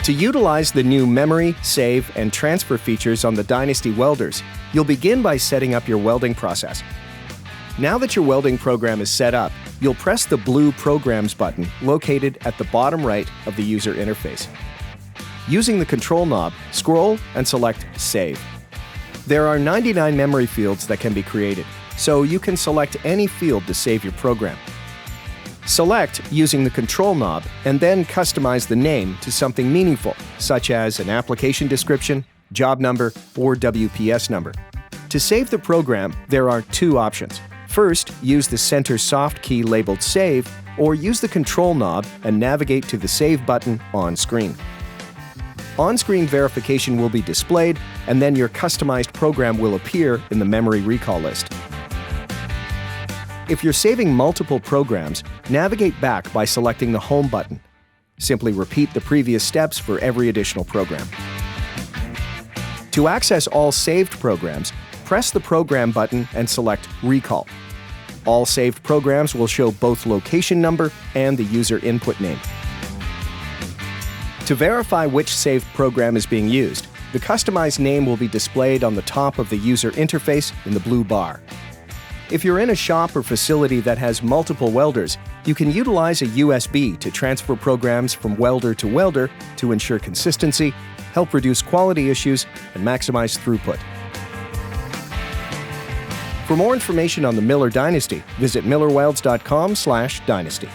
To utilize the new memory, save, and transfer features on the Dynasty Welders, you'll begin by setting up your welding process. Now that your welding program is set up, you'll press the blue Programs button located at the bottom right of the user interface. Using the control knob, scroll and select Save. There are 99 memory fields that can be created, so you can select any field to save your program. Select using the control knob and then customize the name to something meaningful, such as an application description, job number, or WPS number. To save the program, there are two options. First, use the center soft key labeled Save, or use the control knob and navigate to the Save button on screen. On-screen verification will be displayed, and then your customized program will appear in the memory recall list. If you're saving multiple programs, navigate back by selecting the Home button. Simply repeat the previous steps for every additional program. To access all saved programs, press the Program button and select Recall. All saved programs will show both location number and the user input name. To verify which saved program is being used, the customized name will be displayed on the top of the user interface in the blue bar. If you're in a shop or facility that has multiple welders, you can utilize a USB to transfer programs from welder to welder to ensure consistency, help reduce quality issues, and maximize throughput. For more information on the Miller Dynasty, visit millerwelds.com/dynasty.